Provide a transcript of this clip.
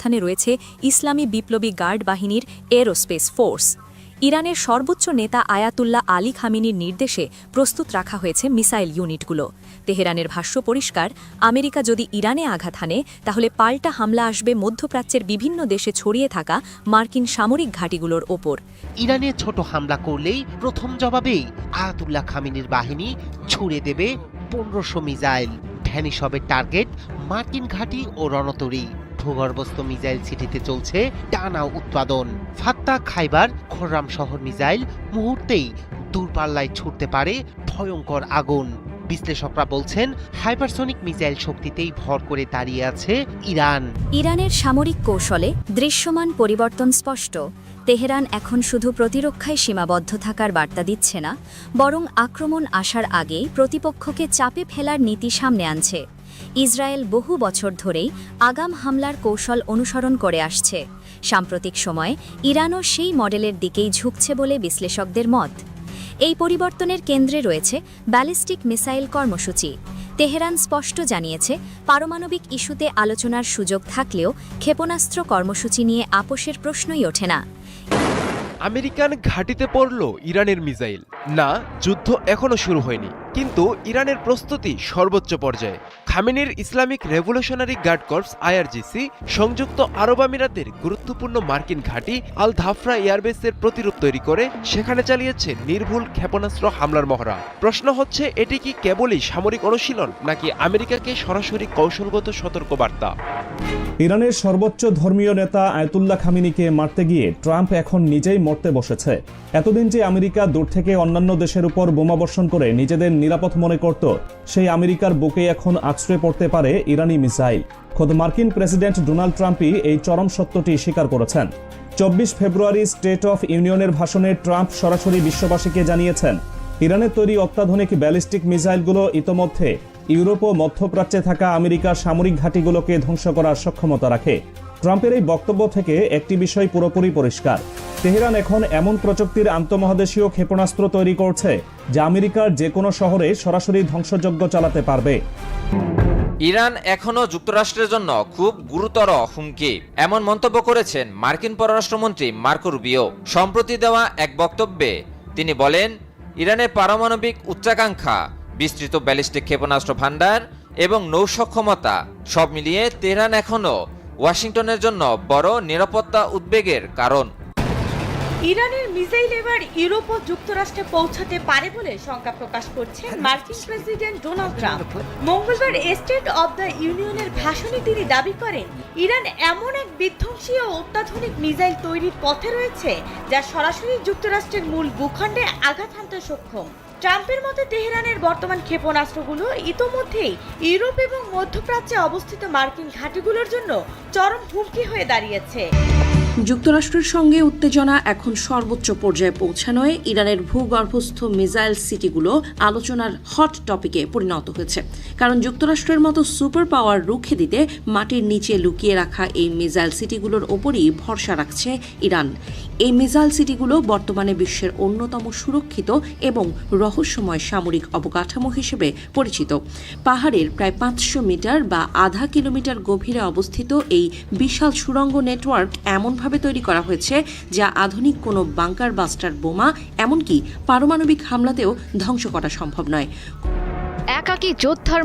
অবস্থানে রয়েছে ইসলামী বিপ্লবী গার্ড বাহিনীর এরোস্পেস ফোর্স। ইরানের সর্বোচ্চ নেতা আয়াতুল্লাহ আলী খামেনির নির্দেশে প্রস্তুত রাখা হয়েছে মিসাইল ইউনিটগুলো। তেহরানের ভাষ্য পরিষ্কার, আমেরিকা যদি ইরানে আঘাত হানে তাহলে পাল্টা হামলা আসবে মধ্যপ্রাচ্যের বিভিন্ন দেশে ছড়িয়ে থাকা মার্কিন সামরিক ঘাঁটিগুলোর ওপর। ইরানে ছোট হামলা করলেই প্রথম জবাবেই আয়াতুল্লাহ খামেনির বাহিনী ছুড়ে দেবে 1500 মিসাইল। ভ্যানিশ হবে টার্গেট, মার্কিন ঘাঁটি ও রণতরী। ভূগর্ভস্থ মিসাইল সিটিতে চলছে টানা উৎপাদন। ফাত্তা, খাইবার, খোররাম শহর মিসাইল মুহূর্তেই দূরপাল্লায় ছুটতে পারে ভয়ঙ্কর আগুন। বিশ্লেষকরা বলছেন, হাইপারসনিক মিসাইল শক্তিতেই ভর করে দাঁড়িয়ে আছে ইরান। ইরানের সামরিক কৌশলে দৃশ্যমান পরিবর্তন স্পষ্ট। তেহরান এখন শুধু প্রতিরক্ষায় সীমাবদ্ধ থাকার বার্তা দিচ্ছে না, বরং আক্রমণ আসার আগেই প্রতিপক্ষকে চাপে ফেলার নীতি সামনে আনছে। ইসরায়েল বহু বছর ধরেই আগাম হামলার কৌশল অনুসরণ করে আসছে। সাম্প্রতিক সময়ে ইরানও সেই মডেলের দিকেই ঝুঁকছে বলে বিশ্লেষকদের মত। এই পরিবর্তনের কেন্দ্রে রয়েছে ব্যালিস্টিক মিসাইল কর্মসূচি। তেহরান স্পষ্ট জানিয়েছে, পারমাণবিক ইস্যুতে আলোচনার সুযোগ থাকলেও ক্ষেপণাস্ত্র কর্মসূচি নিয়ে আপোষের প্রশ্নই ওঠে না। আমেরিকান ঘাঁটিতে পড়ল ইরানের মিসাইল। না, যুদ্ধ এখনো শুরু হয়নি, কিন্তু ইরানের প্রস্তুতি সর্বোচ্চ পর্যায়ে। খামেনির Islamic revolutionary guard corps IRGC সংযুক্ত আরব আমিরাতের গুরুত্বপূর্ণ মার্কিন ঘাঁটি আল ধাফরা এয়ারবেসের প্রতিরূপ তৈরি করে সেখানে চালিয়েছে নির্ভুল ক্ষেপণাস্ত্র হামলার মহড়া। প্রশ্ন হচ্ছে, এটি কি কেবলই সামরিক অনুশীলন, নাকি আমেরিকাকে সরাসরি কৌশলগত সতর্কবার্তা? ইরানের সর্বোচ্চ ধর্মীয় নেতা আয়াতুল্লাহ খামেনিকে মারতে গিয়ে ট্রাম্প এখন নিজেই মরতে বসেছে। এতদিন যে আমেরিকা দূর থেকে অন্যান্য দেশের উপর বোমাবর্ষণ করে নিজেদের নিরাপদ মনে করত, সেই আমেরিকার বুকে এখন আছড়ে পড়তে পারে ইরানি মিসাইল। খোদ মার্কিন প্রেসিডেন্ট ডোনাল্ড ট্রাম্পই এই চরম সত্যটি স্বীকার করেছেন। 24 ফেব্রুয়ারি স্টেট অফ ইউনিয়নের ভাষণে ট্রাম্প সরাসরি বিশ্ববাসীকে জানিয়েছেন, ইরানের তৈরি অত্যাধুনিক ব্যালিস্টিক মিসাইলগুলো ইতোমধ্যে ইউরোপ ও মধ্যপ্রাচ্যে থাকা আমেরিকার সামরিক ঘাঁটিগুলোকে ধ্বংস করার সক্ষমতা রাখে। ট্রাম্পের এই বক্তব্য থেকে একটি বিষয় পুরোপুরি পরিষ্কার, তেহরান এখন এমন প্রযুক্তির আন্তঃমহাদেশীয় ক্ষেপণাস্ত্র তৈরি করছে যা আমেরিকার যে কোনো শহরে সরাসরি ধ্বংসযজ্ঞ চালাতে পারবে। ইরান এখনও যুক্তরাষ্ট্রের জন্য খুব গুরুতর হুমকি, এমন মন্তব্য করেছেন মার্কিন পররাষ্ট্রমন্ত্রী মার্কো রুবিও। সম্প্রতি দেওয়া এক বক্তব্যে তিনি বলেন, ইরানের পারমাণবিক উচ্চাকাঙ্ক্ষা, বিস্তৃত ব্যালিস্টিক ক্ষেপণাস্ত্র ভান্ডার এবং নৌসক্ষমতা সব মিলিয়ে তেহরান এখনও ওয়াশিংটনের জন্য বড় নিরাপত্তা উদ্বেগের কারণ। ইরানের মিসাইল এবার ইউরোপ ও যুক্তরাষ্ট্রে পৌঁছাতে পারে বলে শঙ্কা প্রকাশ করছেন মার্কিন প্রেসিডেন্ট ডোনাল্ড ট্রাম্প। মঙ্গলবার স্টেট অব দ্য ইউনিয়নের ভাষণে তিনি দাবি করেন, ইরান এমন এক বিধ্বংসী ও অত্যাধুনিক মিসাইল তৈরির পথে রয়েছে যা সরাসরি যুক্তরাষ্ট্রের মূল ভূখণ্ডে আঘাত হানতে সক্ষম। ট্রাম্পের মতে তেহরানের বর্তমান ক্ষেপণাস্ত্রগুলো ইতোমধ্যেই ইউরোপ এবং মধ্যপ্রাচ্যে অবস্থিত মার্কিন ঘাঁটিগুলোর জন্য চরম হুমকি হয়ে দাঁড়িয়েছে। যুক্তরাষ্ট্রের সঙ্গে উত্তেজনা এখন সর্বোচ্চ পর্যায়ে পৌঁছানোয় ইরানের ভূগর্ভস্থ মিসাইল সিটিগুলো আলোচনার হট টপিকে পরিণত হয়েছে। কারণ যুক্তরাষ্ট্রের মতো সুপার পাওয়ার রুখে দিতে মাটির নিচে লুকিয়ে রাখা এই মিসাইল সিটিগুলোর ওপরই ভরসা রাখছে ইরান। এই মিসাইল সিটিগুলো বর্তমানে বিশ্বের অন্যতম সুরক্ষিত এবং রহস্যময় সামরিক অবকাঠামো হিসেবে পরিচিত। পাহাড়ের প্রায় 500 মিটার বা আধা কিলোমিটার গভীরে অবস্থিত এই বিশাল সুড়ঙ্গ নেটওয়ার্ক এমনভাবে তৈরি করা হয়েছে যা আধুনিক কোনো বাংকার বাস্টার বোমা, এমনকি পারমাণবিক হামলাতেও ধ্বংস করা সম্ভব নয়। একাকী যোদ্ধার